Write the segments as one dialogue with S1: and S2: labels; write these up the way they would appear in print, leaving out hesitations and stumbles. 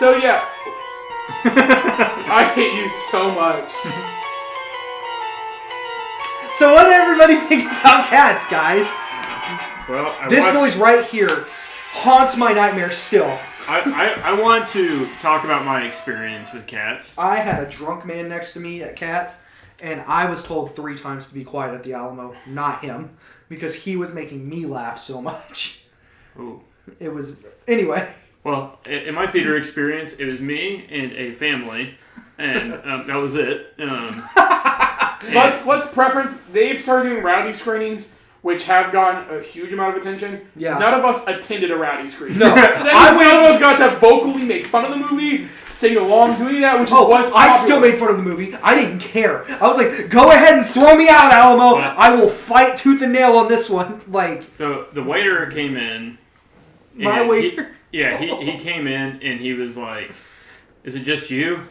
S1: So yeah, I hate you so much.
S2: So what did everybody think about Cats, guys?
S3: Well,
S2: this noise right here haunts my nightmares still.
S3: I want to talk about my experience with Cats.
S2: I had a drunk man next to me at Cats, and I was told 3 times to be quiet at the Alamo, not him, because he was making me laugh so much.
S3: Ooh.
S2: It was... Anyway.
S3: Well, in my theater experience, it was me and a family, and that was it.
S1: Let's preference. They've started doing rowdy screenings, which have gotten a huge amount of attention.
S2: Yeah.
S1: None of us attended a rowdy screening.
S2: No.
S1: None of us got to vocally make fun of the movie, sing along, doing that, which is what's popular.
S2: I still made fun of the movie. I didn't care. I was like, go ahead and throw me out, Alamo. I will fight tooth and nail on this one. Like
S3: the waiter came in.
S2: My waiter?
S3: He came in and he was like, "Is it just you?"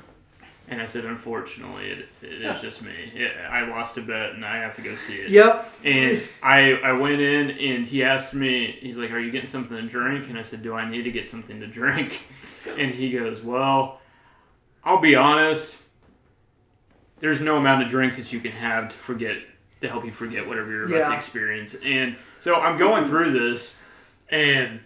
S3: And I said, "Unfortunately, it is just me. I lost a bet and I have to go see it."
S2: Yep.
S3: And I went in and he asked me, he's like, "Are you getting something to drink?" And I said, "Do I need to get something to drink?" And he goes, "Well, I'll be honest. There's no amount of drinks that you can have to help you forget whatever you're about to experience." And so I'm going through this, and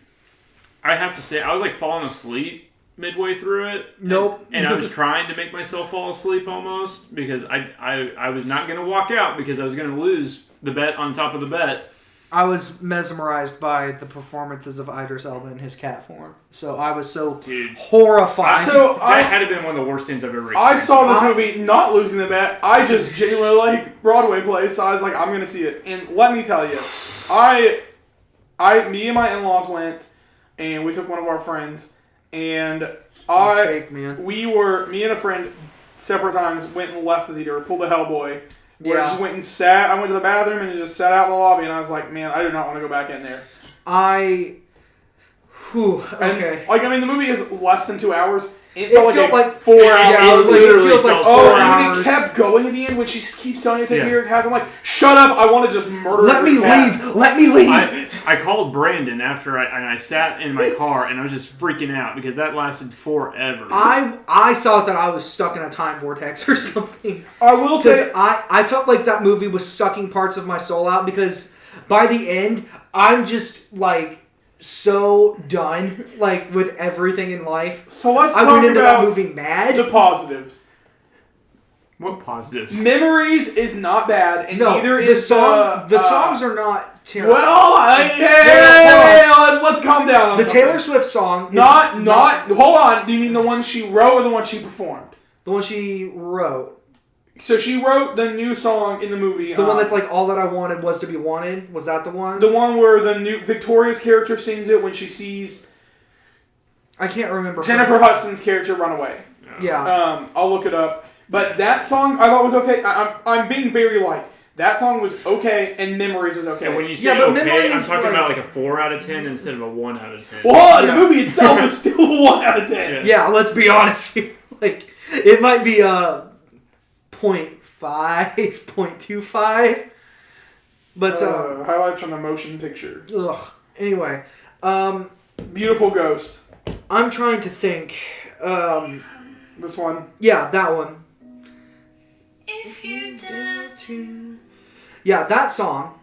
S3: I have to say, I was like falling asleep midway through it.
S2: Nope.
S3: And I was trying to make myself fall asleep almost because I was not going to walk out because I was going to lose the bet on top of the bet.
S2: I was mesmerized by the performances of Idris Elba in his cat form. So I was so horrified.
S3: That had been one of the worst things I've ever experienced.
S1: I saw this movie not losing the bet. I just genuinely like Broadway plays, so I was like, I'm going to see it. And let me tell you, me and my in-laws went, and we took one of our friends, and me and a friend, separate times, went and left the theater, pulled a Hellboy, where I just went and sat. I went to the bathroom and just sat out in the lobby, and I was like, man, I do not want to go back in there.
S2: Okay.
S1: The movie is less than 2 hours. It
S2: felt
S1: like 4 hours.
S2: Yeah, it literally felt like 4 hours.
S1: And it kept going at the end when she keeps telling you to take your cat. I'm like, shut up! I want to just murder.
S2: Let me leave. Let me leave.
S3: I called Brandon after I sat in my car and I was just freaking out because that lasted forever.
S2: I thought that I was stuck in a time vortex or something.
S1: I will say
S2: I felt like that movie was sucking parts of my soul out because by the end I'm just like so done like with everything in life.
S1: So let's
S2: talk
S1: talk
S2: into
S1: about
S2: that movie mad.
S1: The positives.
S3: What positives?
S1: Memories is not bad, and neither is
S2: the songs are not terrible.
S1: Well, let's calm down on
S2: the
S1: something.
S2: Taylor Swift song. Is
S1: not. Hold on. Do you mean the one she wrote or the one she performed?
S2: The one she wrote.
S1: So she wrote the new song in the movie.
S2: The one that's like all that I wanted was to be wanted. Was that the one?
S1: The one where the new Victoria's character sings it when she sees.
S2: I can't remember.
S1: Jennifer Hudson's character run away.
S2: Yeah.
S1: I'll look it up. But that song I thought was okay. I'm being very light. That song was okay, and Memories was okay.
S3: And when you say okay, I'm talking about like a 4 out of 10 instead of a 1 out of 10.
S1: Well, the movie itself is still a 1 out of 10.
S2: Yeah, let's be honest here. Like, it might be a 0.5, 0.25. But
S1: highlights from the motion picture.
S2: Ugh. Anyway,
S1: Beautiful Ghost.
S2: I'm trying to think.
S1: This one.
S2: Yeah, that one. If you dare to. Yeah, that song.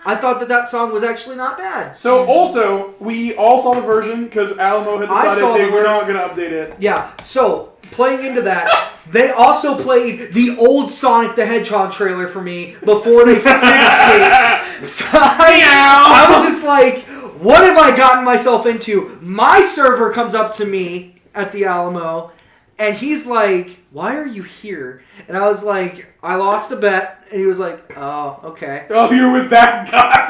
S2: I thought that song was actually not bad.
S1: So also, we all saw the version because Alamo had decided they were not going to update it.
S2: Yeah, so playing into that, they also played the old Sonic the Hedgehog trailer for me before they fixed it. So I was just like, what have I gotten myself into? My server comes up to me at the Alamo, and he's like, why are you here? And I was like, I lost a bet. And he was like, oh, okay.
S1: Oh, you're with that guy.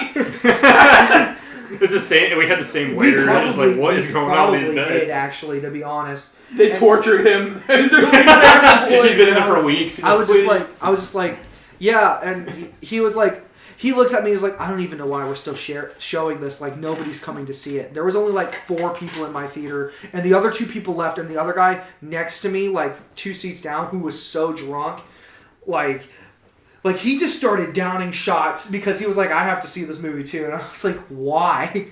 S3: It's the same. We had the same waiter. Just like, what is going on with these bets?
S2: Did, actually, to be honest.
S1: They tortured him.
S3: He's been in there for weeks.
S2: I was just like, yeah. And he was like, he looks at me. He's like, I don't even know why we're still showing this. Like, nobody's coming to see it. There was only like 4 people in my theater, and the other 2 people left. And the other guy next to me, like 2 seats down, who was so drunk, like he just started downing shots because he was like, I have to see this movie too. And I was like, why?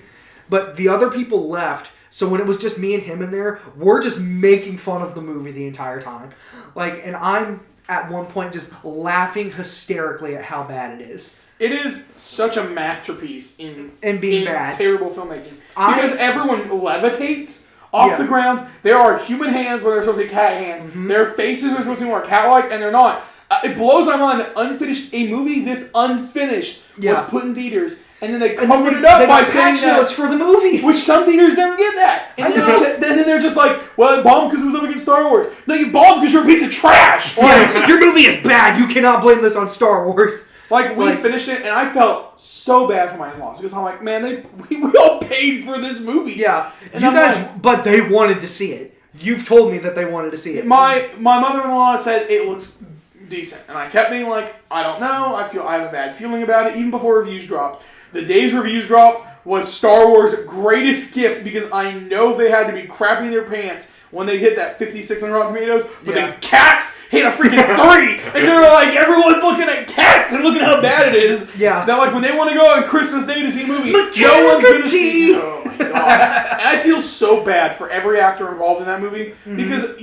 S2: But the other people left. So when it was just me and him in there, we're just making fun of the movie the entire time. Like, and I'm at one point just laughing hysterically at how bad it is.
S1: It is such a masterpiece in
S2: being bad.
S1: Terrible filmmaking. Because everyone levitates off the ground. There are human hands where they're supposed to be cat hands. Mm-hmm. Their faces are supposed to be more cat-like, and they're not. It blows my mind that a movie this unfinished was put in theaters, and then they covered it up by saying that
S2: it's for the movie.
S1: Which some theaters didn't get that. And then they're just like, well, it bombed because it was up against Star Wars. No, you bombed because you're a piece of trash.
S2: Like, your movie is bad. You cannot blame this on Star Wars.
S1: Like, we finished it, and I felt so bad for my in-laws. Because I'm like, man, we all paid for this movie.
S2: Yeah. And you guys, but they wanted to see it. You've told me that they wanted to see it.
S1: My mother-in-law said it looks decent. And I kept being like, I don't know. I have a bad feeling about it, even before reviews dropped. The day's reviews dropped was Star Wars' greatest gift because I know they had to be crapping their pants when they hit that 56 on Rotten Tomatoes, but then Cats hit a freaking 3! And so they're like, everyone's looking at Cats and looking how bad it is.
S2: Yeah.
S1: That like when they want to go on Christmas Day to see a movie, no one's going to see. Oh my god! And I feel so bad for every actor involved in that movie because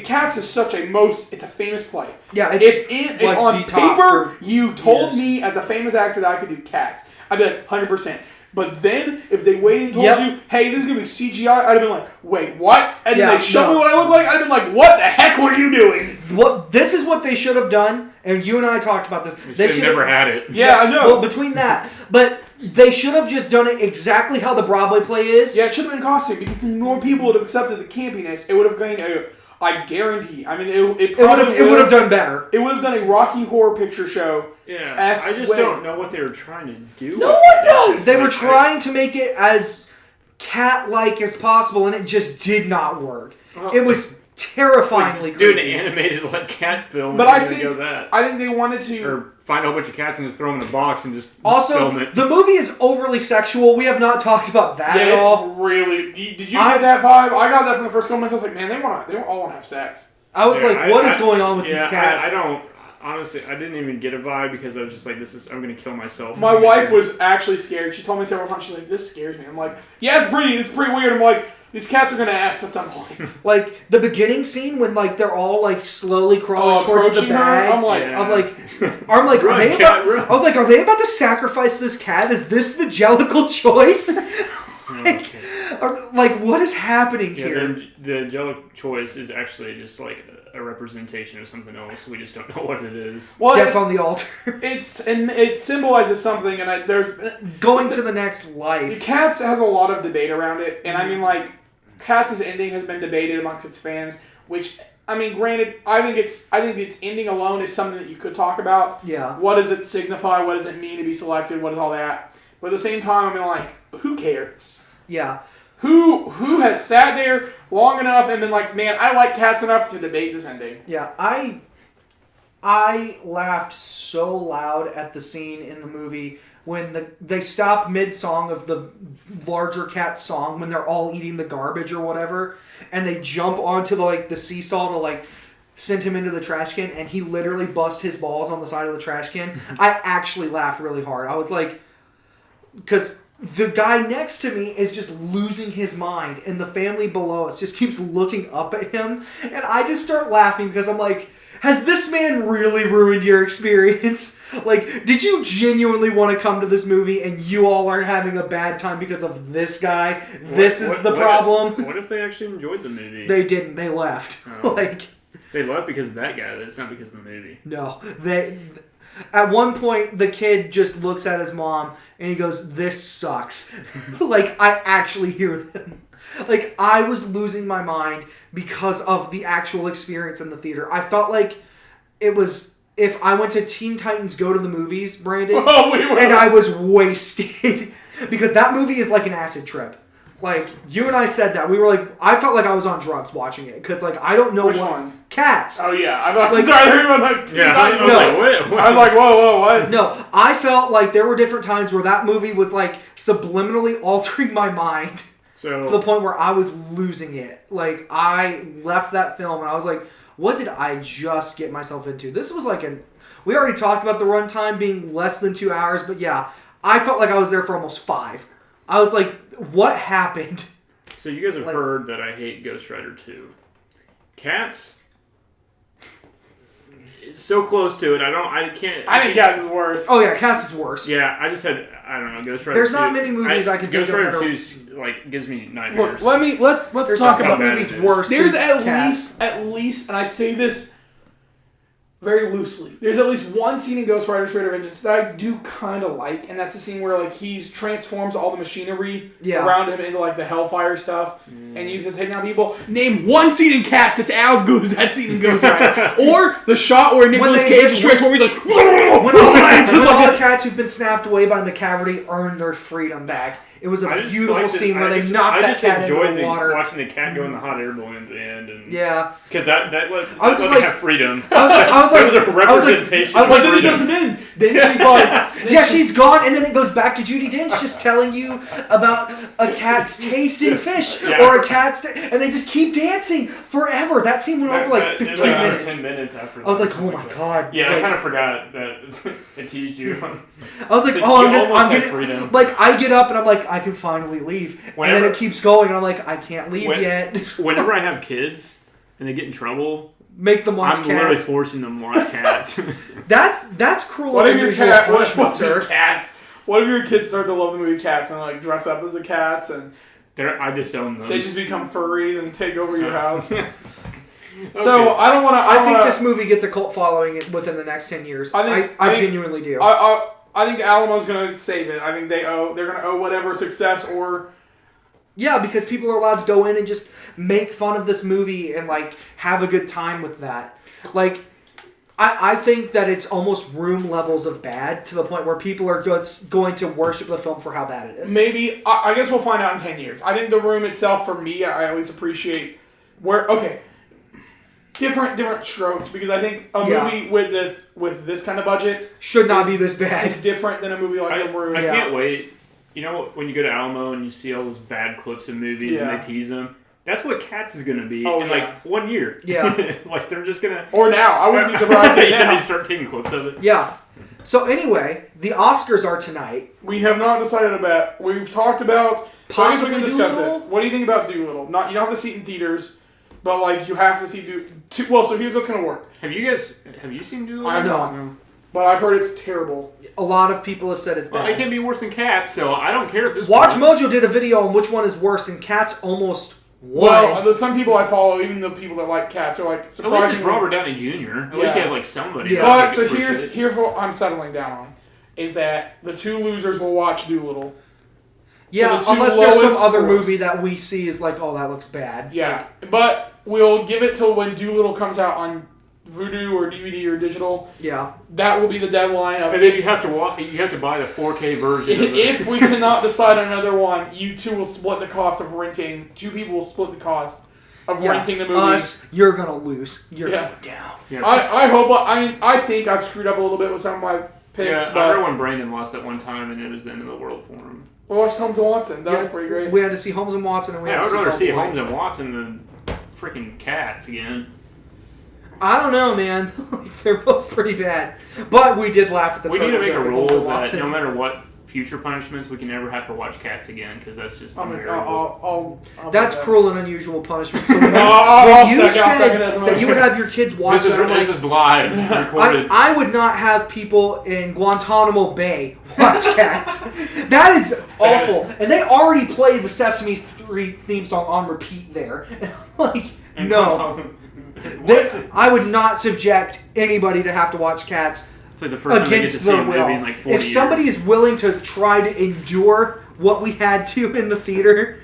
S1: Cats is such it's a famous play.
S2: Yeah.
S1: If on paper you told me as a famous actor that I could do Cats, I'd be like 100%. But then, if they waited and told you, hey, this is going to be CGI, I'd have been like, wait, what? And then they showed me what I look like, I'd have been like, what the heck were you doing?
S2: This is what they should have done, and you and I talked about this.
S3: They should have never had it.
S1: Yeah, I know.
S2: Well, between that, but they should have just done it exactly how the Broadway play is.
S1: Yeah, it should have been costume, because the more people would have accepted the campiness, it would have gained I guarantee. I mean, it would have
S2: done better.
S1: It would have done a Rocky Horror Picture Show.
S3: Yeah, I just don't know what they were trying to do.
S1: No one does!
S2: They were trying to make it as cat-like as possible, and it just did not work. It was terrifyingly creepy.
S3: Do an animated cat film.
S1: But I think they wanted to...
S3: Or find a whole bunch of cats and just throw them in a box and just
S2: also,
S3: film it.
S2: The movie is overly sexual. We have not talked about that at all.
S1: It's really... Did you get that vibe? I got that from the first couple minutes. I was like, man, they all want to have sex.
S2: I was what is going on with these cats?
S3: I don't... Honestly, I didn't even get a vibe because I was just like, I'm going to kill myself.
S1: My wife was actually scared. She told me several times, she's like, this scares me. I'm like, yeah, it's pretty weird. I'm like, these cats are going to F at some point.
S2: Like, the beginning scene when, they're all, slowly crawling towards the bag.
S1: I'm like,
S2: are they about to sacrifice this cat? Is this the Jellicle choice? What is happening here?
S3: The Jellicle choice is actually just, a representation of something else. We just don't know what it is.
S2: Well, Death on the altar.
S1: It symbolizes something, and there's
S2: going to the next life.
S1: Cats has a lot of debate around it, and I mean, Cats' ending has been debated amongst its fans. Which, I mean, granted, I think its ending alone is something that you could talk about.
S2: Yeah.
S1: What does it signify? What does it mean to be selected? What is all that? But at the same time, I mean, who cares?
S2: Yeah.
S1: Who has sat there long enough and been like, man, I like Cats enough to debate this ending?
S2: Yeah, I laughed so loud at the scene in the movie when they stop mid-song of the larger cat song when they're all eating the garbage or whatever, and they jump onto the seesaw to send him into the trash can, and he literally busts his balls on the side of the trash can. I actually laughed really hard. I was like, because the guy next to me is just losing his mind, and the family below us just keeps looking up at him, and I just start laughing because I'm like, has this man really ruined your experience? Did you genuinely want to come to this movie and you all are having a bad time because of this guy? This is the problem?
S3: What if they actually enjoyed the movie?
S2: They didn't. They left.
S3: Oh. They left because of that guy. That's not because of the movie.
S2: No. At one point, the kid just looks at his mom and he goes, "This sucks." I actually hear them. I was losing my mind because of the actual experience in the theater. I felt like it was if I went to Teen Titans Go to the Movies, Brandon, and I was wasted. Because that movie is like an acid trip. You and I said that. We were I felt like I was on drugs watching it. Because, I don't know
S1: Which one?
S2: Cats.
S1: Oh, yeah. I thought, sorry, I heard about Teen Titans.
S3: No.
S1: I was like, whoa, what?
S2: No, I felt like there were different times where that movie was, subliminally altering my mind. To the point where I was losing it. I left that film and I was like, what did I just get myself into? This was we already talked about the runtime being less than 2 hours, but yeah, I felt like I was there for almost 5. I was like, what happened?
S3: So you guys have heard that I hate Ghost Rider 2. Cats. It's so close to it. I can't.
S1: I think Cats is worse.
S2: Oh yeah, Cats is worse.
S3: Yeah, I just had. I don't know. Ghost Rider.
S2: There's
S3: 2,
S2: not many movies I can think
S3: Ghost
S2: of.
S3: Rider
S2: Ghost
S3: 2 like gives me nightmares.
S1: Look, let's
S2: There's
S1: talk
S2: not
S1: about
S2: many movies worse.
S1: There's
S2: than Cats.
S1: at least, and I say this very loosely. There's at least one scene in Ghost Rider: Spirit of Vengeance that I do kind of like, and that's the scene where like he transforms all the machinery around him into like the Hellfire stuff and uses it to take down people. Name one scene in Cats that's as good as that scene in Ghost Rider, or the shot where Nicolas Cage transforms. He's like,
S2: when all the cats who've been snapped away by the cavity earn their freedom back. It was a beautiful scene where they knocked that cat into the water.
S3: Watching the cat go in the hot air balloon at the end, and because that let
S2: them
S3: have freedom.
S2: I was like,
S3: it was a representation.
S1: But then it doesn't end. Then she's like,
S2: she's gone, and then it goes back to Judi Dench just telling you about a cat's taste in fish or a cat's, and they just keep dancing forever. That scene went on for like 15 minutes.
S3: 10 minutes after.
S2: I was like, oh my god.
S3: Yeah, I kind of forgot that it teased you.
S2: I was like, I'm getting freedom. Like I get up and I'm like, I can finally leave. And then it keeps going and I'm like, I can't leave yet.
S3: Whenever I have kids and they get in trouble,
S2: make them watch
S3: Cats. I'm literally forcing them to watch Cats.
S2: That's cruel.
S1: What if your Cats? What if your kids start to love the movie Cats and like dress up as the cats and
S3: I disown them.
S1: They just become furries and take over your house. So I don't want to.
S2: I think this movie gets a cult following within the next 10 years. I genuinely do.
S1: I think Alamo's going to save it. I think they're going to owe whatever success or...
S2: Yeah, because people are allowed to go in and just make fun of this movie and, like, have a good time with that. Like, I think that it's almost room levels of bad to the point where people are just going to worship the film for how bad it is.
S1: Maybe. I guess we'll find out in 10 years. I think The Room itself, for me, I always appreciate where... Okay. Different strokes, because I think a movie with this kind of budget
S2: should not be this bad.
S1: It's different than a movie like The Room.
S3: I can't wait. You know, when you go to Alamo and you see all those bad clips of movies and they tease them, that's what Cats is going to be in like 1 year.
S2: Yeah.
S3: Like they're just going to...
S1: Or now. I wouldn't be surprised if now.
S3: They start taking clips of it.
S2: Yeah. So anyway, the Oscars are tonight.
S1: We have not decided about... We've talked about... So I guess we can discuss
S2: Doolittle?
S1: it. What do you think about Doolittle? You don't have to see it in theaters... But, like, you have to see... Well, so here's what's going to work.
S3: Have you seen Doolittle?
S1: I have not. No. But I've heard it's terrible.
S2: A lot of people have said it's bad.
S3: Well, it can be worse than Cats, so I don't care at this
S2: Watch
S3: point.
S2: Mojo did a video on which one is worse, and Cats almost won.
S1: Well, there's some people I follow, even the people that like Cats, are like, surprisingly...
S3: At least it's Robert Downey Jr. At least you have, like, somebody.
S1: Yeah. But, so here's what I'm settling down on. Is that the two losers will watch Doolittle.
S2: Yeah,
S1: so
S2: unless there's some other movie that we see is like, oh, that looks bad.
S1: Yeah, but we'll give it till when Doolittle comes out on Vudu or DVD or digital.
S2: Yeah,
S1: that will be the deadline.
S3: And then you have to buy the 4K version.
S1: If we cannot decide on another one, you two will split the cost of renting. Two people will split the cost of renting the movie.
S2: Us, you're gonna lose. You're going down.
S3: Yeah.
S1: I hope. I think I've screwed up a little bit with some of my picks.
S3: Yeah, I remember when Brandon lost at one time, and it was the end of the world for him.
S1: We watched Holmes and Watson. That was pretty great.
S2: We had to see Holmes and Watson, and we had to
S3: I
S2: see
S3: would rather see Holmes and Watson than freaking Cats again.
S2: I don't know, man. They're both pretty bad. But we did laugh at the
S3: We need to make a rule that no
S2: no
S3: matter what future punishments, we can never have to watch Cats again, because that's just
S1: I'll
S2: that's cruel and unusual punishment. So when
S1: you
S2: said that you would have your kids watch
S3: this is live, recorded.
S2: I would not have people in Guantanamo Bay watch Cats. That is awful. And they already play the Sesame Street theme song on repeat there. No. I would not subject anybody to have to watch Cats.
S3: It's like the first time they get to see a movie in like 40
S2: years. If somebody is willing to try to endure what we had to in the theater,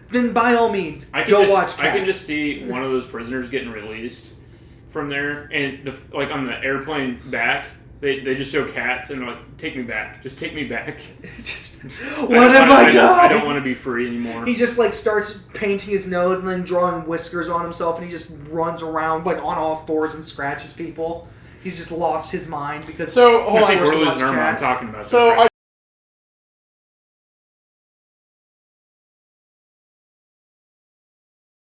S2: then by all means, go watch Cats.
S3: I can just see one of those prisoners getting released from there, and like on the airplane back, they just show Cats and they're like, take me back. Just take me back.
S2: What have I done?
S3: I don't want to be free anymore.
S2: He just like starts painting his nose and then drawing whiskers on himself, and he just runs around like on all fours and scratches people. He's just lost his mind because
S1: hold on,
S3: we're losing our mind talking about
S1: so
S3: this right